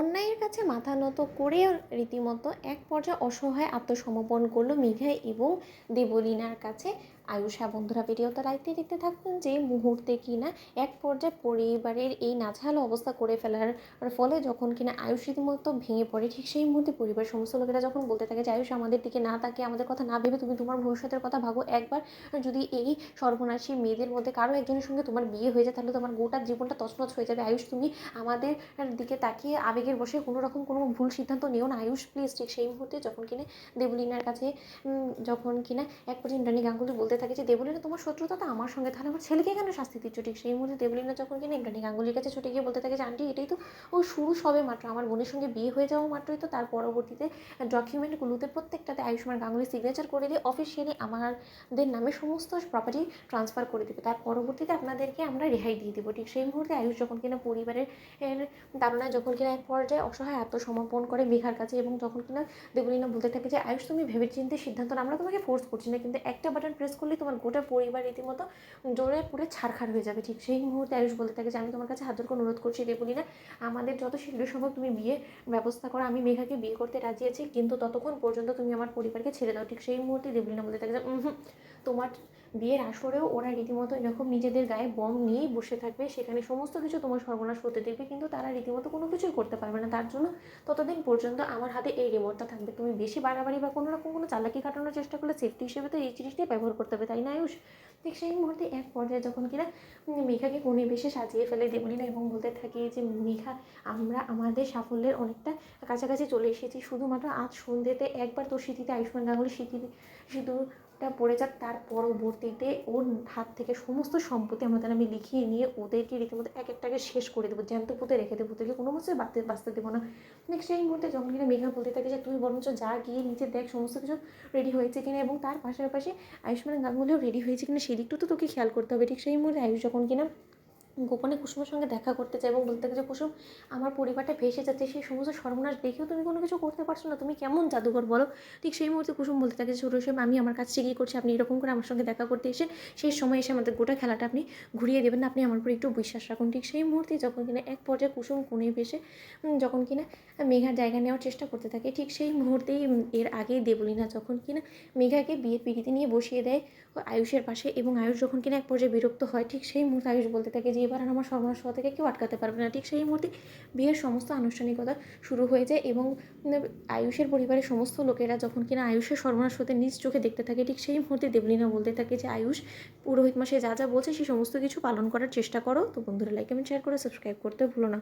অন্যায়ের কাছে মাথা নত করে রীতিমতো এক পর্যায়ে অসহায় আত্মসমর্পণ করলো মেঘা এবং দেবলীনার কাছে আয়ুষ। হ্যাঁ বন্ধুরা, ভিডিওটা দেখতে থাকুন যে মুহূর্তে কিনা এক পর্যায়ে পরিবারের এই নাজেহাল অবস্থা করে ফেলার ফলে যখন কিনা আয়ুষ রীতিমতো ভেঙে পড়ে, ঠিক সেই মুহূর্তে পরিবারের সমস্ত লোকেরা যখন বলতে থাকে যে আয়ুষ আমাদের দিকে না তাকিয়ে আমাদের কথা না ভেবে তুমি তোমার ভবিষ্যতের কথা ভাবো একবার, যদি এই সর্বনাশী মেয়েদের মধ্যে কারো একজনের সঙ্গে তোমার বিয়ে হয়ে যায় তাহলে তোমার গোটা জীবনটা তছনছ হয়ে যাবে। আয়ুষ তুমি আমাদের দিকে তাকিয়ে আবেগের বসে কোনো রকম কোনো ভুল সিদ্ধান্ত নিও না আয়ুষ প্লিজ। ঠিক সেই মুহূর্তে যখন কিনা দেবলীনার কাছে যখন কিনা এক পর্যায়ে ইন্দ্রাণী গাঙ্গুলি বলতে থাকে যে দেবলীনা তোমার শত্রুতা তো আমার সঙ্গে, তাহলে আমার ছেলেকে কেন শাস্তি দিচ্ছ। ঠিক সেই মুহূর্তে দেবলীনা যখন কিনা ইন্দ্রাণী গাঙ্গুলির কাছে ছুটে গিয়ে বলতে থাকে যে আন্টি এটাই তো শুরু সবে মাত্র, আমার বোনের সঙ্গে বিয়ে হয়ে যাওয়া মাত্রই তো তার পরবর্তীতে ডকুমেন্টগুলোতে প্রত্যেকটাতে আয়ুষ্মান গাঙ্গুলি সিগনেচার করে দিয়ে অফিসিয়ালি আমাদের নামে সমস্ত প্রপার্টি ট্রান্সফার করে দেবে, তার পরবর্তীতে আপনাদেরকে আমরা রেহাই দিয়ে দেবো। ঠিক সেই মুহূর্তে আয়ুষ যখন কিনা পরিবারের তাড়নায় যখন কিনা এক পর্যায়ে অসহায় আত্মসমর্পণ করে মেঘার কাছে, এবং যখন কিনা দেবলীনা বলতে থাকে যে আয়ুষ তুমি ভেবেচিন্তে সিদ্ধান্ত না, আমরা তোমাকে ফোর্স করছি না, কিন্তু একটা বাটন প্রেস করলে তোমার গোটা পরিবার রীতিমতো জোরে পুরে ছাড়খাড় হয়ে যাবে। ঠিক সেই মুহূর্তে আয়ুষ বলতে থাকে যে আমি তোমার কাছে হাত জোড় করে অনুরোধ করছি দেবলীনা, আমাদের যত শীঘ্র সম্ভব তুমি বিয়ে ব্যবস্থা করো, আমি মেঘাকে বিয়ে করতে রাজি আছি, কিন্তু ততক্ষণ পর্যন্ত তুমি আমার পরিবারকে ছেড়ে দাও। ঠিক সেই মুহূর্তে দেবলীনা বলতে থাকে যে তোমার বিয়ের আসরেও ওরা রীতিমতো এরকম নিজেদের গায়ে বম নিয়েই বসে থাকবে, সেখানে সমস্ত কিছু তোমার সর্বনাশ হতে দেখবে, কিন্তু তারা রীতিমতো কোনো কিছুই করতে পারবে না। তার জন্য ততদিন পর্যন্ত আমার হাতে এই রিমোটটা থাকবে, তুমি বেশি বাড়াবাড়ি বা কোনো রকম কোনো চালাকি কাটানোর চেষ্টা করলে সেফটি হিসেবে তো এই জিনিসটাই ব্যবহার করতে হবে, তাই না আয়ুষ। ঠিক সেই মুহূর্তে এক পর্যায়ে যখন কিনা মেঘাকে কোণে বেশে সাজিয়ে ফেলে দেবলীনা এবং বলতে থাকে যে মেঘা আমরা আমাদের সাফল্যের অনেকটা কাছাকাছি চলে এসেছি, শুধুমাত্র আজ সন্ধ্যেতে একবার তোর স্মৃতিতে আয়ুষ্মান গাঙ্গুলি সিঁদুরটা পড়ে যাক, তার পরবর্তীতে ওর হাত থেকে সমস্ত সম্পত্তি আমাদের আমি লিখিয়ে নিয়ে ওদেরকে রীতিমতো এক একটাকে শেষ করে দেবো, জ্যান্ত পুঁতে রেখে দেবো, তোকে কোনো মতে বাঁচতে দেবো না। নেক্সট সেই মুহূর্তে যখন কিনা মেঘা বলতে থাকে যে তুই বরঞ্চ যা গিয়ে নিচে দেখ সমস্ত কিছু রেডি হয়েছে কিনা, এবং তার পাশাপাশি আয়ুষ্মান গাঙ্গুলিও রেডি হয়েছে কিনা সেদিকটা তো তোকে খেয়াল করতে হবে। ঠিক সেই মুহূর্তে আয়ুষ যখন কিনা গোপনে কুসুমের সঙ্গে দেখা করতে চাই এবং বলতে থাকে যে কুসুম আমার পরিবারটা ভেসে যাচ্ছে, সেই সমস্ত সর্বনাশ দেখেও তুমি কোনো কিছু করতে পারছো না, তুমি কেমন জাদুঘর বলো। ঠিক সেই মুহূর্তে কুসুম বলতে থাকে ছোটো সাহেব আমি আমার কাজ ঠিকই করছি, আপনি এরকম করে আমার সঙ্গে দেখা করতে এসে সেই সময় এসে আমাদের গোটা খেলাটা আপনি ঘুরিয়ে দেবেন না, আপনি আমার উপর একটু বিশ্বাস রাখুন। ঠিক সেই মুহূর্তে যখন কিনা এক পর্যায়ে কুসুম কোণে ভেসে যখন কিনা মেঘার জায়গা নেওয়ার চেষ্টা করতে থাকে, ঠিক সেই মুহূর্তেই এর আগেই দেবলীনা যখন কিনা মেঘাকে বিয়ের পিড়িতে নিয়ে বসিয়ে দেয় আয়ুষের পাশে, এবং আয়ুষ যখন কিনা এক পর্যায়ে বিরক্ত হয়, ঠিক সেই মুহূর্তে আয়ুষ বলতে থাকে যে এবার আর আমার সর্বনাশ হওয়া থেকে কেউ আটকাতে পারবে না। ঠিক সেই মুহূর্তে বিয়ের সমস্ত আনুষ্ঠানিকতা শুরু হয়ে যায়, এবং আয়ুষের পরিবারের সমস্ত লোকেরা যখন কিনা আয়ুষের সর্বনাশ হতে নিজ চোখে দেখতে থাকে, ঠিক সেই মুহূর্তে দেবলীনা বলতে থাকে যে আয়ুষ পুরোহিত মশাই যা যা বলছে সেই সমস্ত কিছু পালন করার চেষ্টা করো। তো বন্ধুরা লাইক কমেন্ট শেয়ার করে সাবস্ক্রাইব করতে ভুলো না।